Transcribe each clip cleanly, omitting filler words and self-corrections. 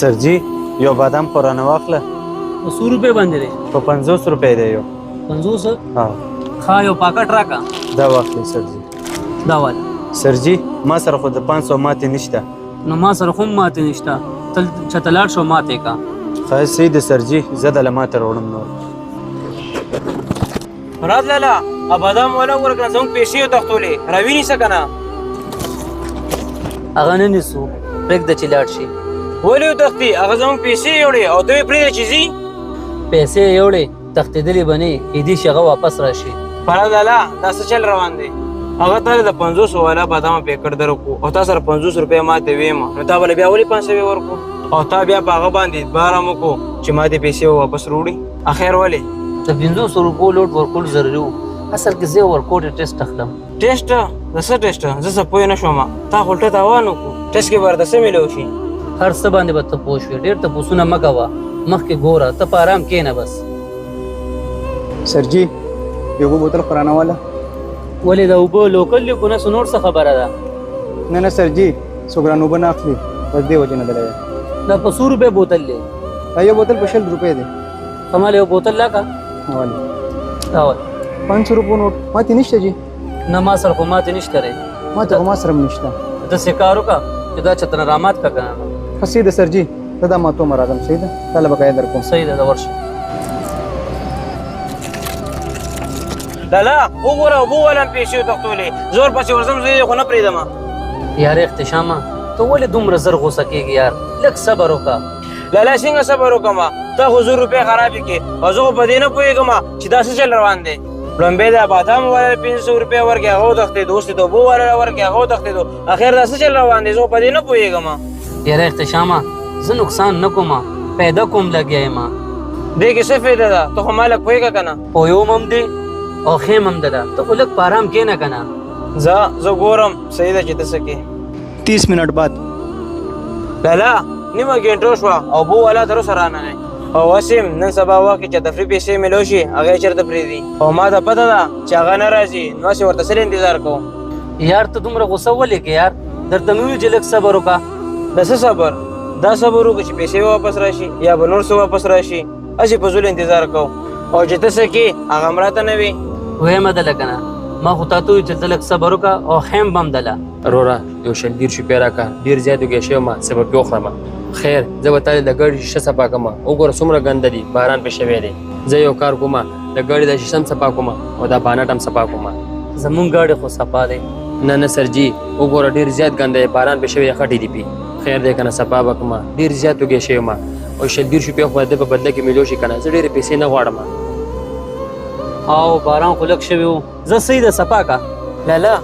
سرجي یو بادام خو رانه واخله. په 100 روپۍ باندې دی. په 50 روپۍ دی یو. 50 ها ښه یو پاکټ راکړه. دا واخلئ سرجي. دا واله سرجي ما سره خو د 500 ماتې نشته. نو ما سره خو هم ماتې نشته. تل چته لاړ شو ماتې کا. ښه صحیح دی سرجي، زه دله ماته راوړم نور. مراد لالا بادام والا ورکړه زموږ پیسې وتښتولې راوینیسه که نه. هغه نه نیسو پرېږده چې لاړ شي. ولې وتښتي؟ هغه زموږ پیسې یوړې او ته یې پرېږده چې ځي. پیسې یې یوړې تښتېدلې به نه کیدای شي هغه واپس راشي. مراد لالا دا څه چل روان دی؟ هغه تا د 500 والا بادامه پیکټ درکړو او تا سره 50 روپۍ ماته ویمه، نو تا بله بیا ولې 500 ورکړو او تا بیا په هغه باندې اعتبار هم وکړو چې ما دې پیسې واپس راوړي. اخر ولې؟ د 500 روپو لوټ ورکول ضروري وو. اصل کې زه ورکوټ ټیسټ اخلم. ټیسټ؟ د څه ټیسټ؟ زه څه پوه نه شوم. تا خو الټه تاوان وکړو. ټیسټ کې به درته څه میلو شي؟ هر څه باندې به ته پوه شوې. ډېر تپوسونه مه کوه، مخکې ګوره، ته په ارام کښېنه بس. سرجي یو بوتل خو رانه واله. ولې د اوبه لوکل لیکو نه نور څه خبره ده؟ نه نه سرجي څوک رانه اوبه نه اخلي، بس دې وجې نه دلی. دا په 100 روپۍ بوتل دی. یو بوتل په 60 روپۍ دی. کمال یو بوتل راکړه. والله دا ول 500 روپو نوټ ماتې نشته جي. نه ما سره خو ماتې نشته دی. ماته خو ما سره هم نشته. داسې کار وکړه چې دا چېرته نه رامات کړه که نه. ښه صحیح ده سرجي، ته دا ماتومه راځم. صحیح ده، تاله بقایا در کوم. صحیح ده، دا ورشه. لالا وګوره اوبه والا هم پیسې وتښتولې. زور پسې ورځم زه یې خو نه پرېږدمه. یار اختشامه ته ولې دومره زر غوسه کېږي یار؟ لږ صبر وکړه. لالا څنګه صبر وکړم؟ ته خو 100 روپۍ خرابې کړې او زه خو په دې نه پوهېږم چې دا څه چل روان دی. لومبۍ د بادام والا 500 روپۍ ورکړې هغه وتښتېدو، اوس د اوبو والا ورکړې هغه وتښتېدو. اخر دا څه چل روان دی؟ زه خو په دې نه پوهېږم. یار اختشامه زه نقصان نه کوم، پیدا کوم لګیا یم. دې کې څه فایده ده؟ ته خو ما لږ پوهېږه که نه. پوهېوم هم دی او خیم هم ده. ته خو لږ په ارام کښېنه که نه. زه ګورم صحیح ده چې ته څه کې. 30 منټ بعد. لالا نیمه ګنټه شوه او اوبو والا تر اوسه رانغی او وسیم نن سبا وخت کې چې تفریح پیسې میلو شي هغه یې چېرته پرېږدي او ما ته پته ده چې هغه نه راځي، نو هسې ورته څه انتظار کوم. یار ته دومره غوسه ولې کې یار؟ درته مې ویل چې لږ صبر وکړه. د څه صبر؟ دا صبر وکړه چې پیسې واپس راشي یا به نور څه واپس راشي. هسې په زول انتظار کوم او چې ته څه کې هغه هم راته نه وي. ویمه دله که نه، ما خو تا ته وویل چې ته لږ صبر وکړه او خیم به هم دله. وروره یو 120 روپۍ راکړه، ډېر زیات وږی شوی یم، څه به پرې وخورم. خیر زه به تا د ګاډي شیشه صفا کړم. وګوره څومره ګنده دي، باران پرې شوی دی. زه یو کار کوم، د ګاډي د شیشه هم صفا کوم او دا بانټ هم صفا کوم. زمونږ ګاډی خو صفا دی. نه نه سرجي وګوره ډېر زیات ګنده دی، باران پرې شوی خټې دي پې. خیر دی که نه صفا به کړم، ډېر زیات وږی شوی یم او 120 روپۍ خو د په بدله کې میلو شي که نه. زه ډېرې پیسې نه غواړم. او باران خو لږ شوی و. زه صحیح ده صفا که. لالا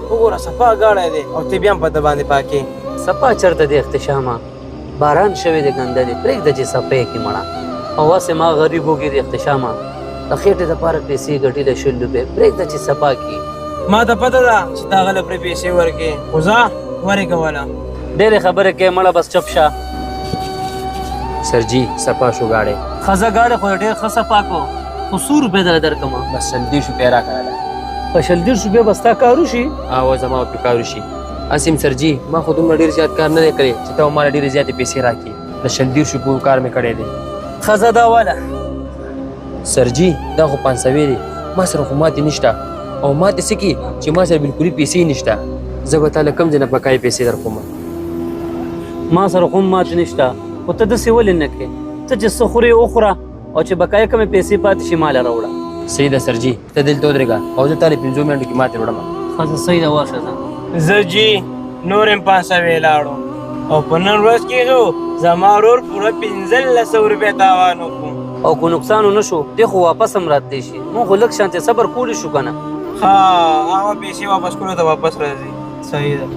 وګوره صفا ګاډی دی او ته بیا هم په ده باندې پاکې. صفا چېرته دی اختشامه؟ باران شوی دی ګنده دی، پرېږده چې صفا یې کړي مړه. او هسې ما غریب وږي دی اختشامه، د خېټې دپاره پیسې ګټلې 100 روپۍ، پرېږده چې صفا کړي. ما ته پته ده چې تا هغه له پرې پیسې ورکړې، خو ځه ورې کوله. ډېرې خبرې کوې مړه، بس چپ شه. سرجي صفا شو ګاډی. ښځه ګاډی خو ډېر ښه صفا کړو، خو 100 روپۍ دله درکړمه. بس 120 روپۍ راکړه. په 120 روپۍ به ستا کار وشي؟ او زما پرې کار وشي. اسیم سرجي ما خو دومره ډېر زیات کار نه دی کړی چې ته ماله ډېرې زیاتې پیسې راکړې. د 120 روپیو کار مې کړی دی. ښځه دا واله. سرجي دا خو 500 دی، ما سره خو ماتې نشته او ماتې څه کې چې ما سره بلکلي پیسې نشته. زه به تا له کوم ځای نه بقایي پیسې در کوم. ما سره خو هم ماتې نشته، خو ته داسې ولې نه کوې؟ ته چې څه خورې وخوره او چې بقایه کمې پیسې پاتې شي ماله راوړه. صحیح ده سرجي، ته دلته ودرېږه او زه تا له 5 منټو کې ماتې وړم. ښځه صحیح ده واشه ځه. زه جي نور هم 500 لاړو او په نن ورځ کې خو زما ورور پوره 1500 روپۍ تاوان وکړو. او که نقصان ونه شو دی خو واپس هم راتلی شي. مونږ خو لږ شانتې صبر کولی شو که نه. ښه هغه پیسې واپس کړو ته واپس راځي. صحیح ده.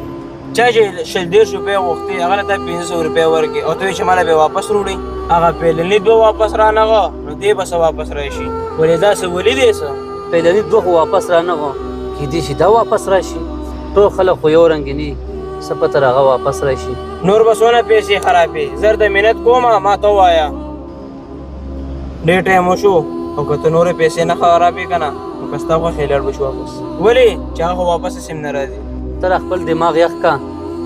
چا چې 120 روپۍ غوښتې هغه له تا 500 روپۍ ورکړې او ته وایې چې ما له به واپس راوړې. هغه پیلني به واپس رانغه نو دې به څه واپس راشي. ولې داسې ولې دی څه؟ پیلني دوه خو واپس رانغه، کیدای شي دا واپس راشي. ټول خلک خو یو رنګې نه وي، څه پته هغه واپس راشي. نور به څونه پیسې خرابې. زر د منت کومه ما ته ووایه. ډېر ټایم وشو او که ته نورې پیسې نه خرابې که نه نو که ستا خوښې لاړ به شي واپس. ولې چې هغه خو واپس هسې هم نه راځي. ته خپل دماغ یخ کا،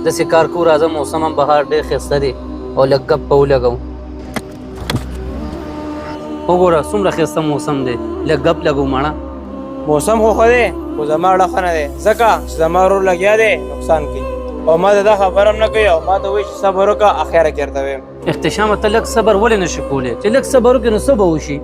داسې کار کو راځه. موسم هم بهار ډېر ښایسته دی، او لږ ګپ به ولګو. وګوره څومره ښایسته موسم دی، لږ ګپ لګو ماړه. موسم خو ښه دی خو زما اړه ښه نه دی، ځکه چې زما ورور لګیا دی نقصان کوي او ما ته دا خبره هم نه کوي او ما ته وایي چې صبر وکړه اخره کې درته وایم. احتشامه ته لږ صبر ولې نشي کولی؟ چې لږ صبر وکړې نو څه به وشي؟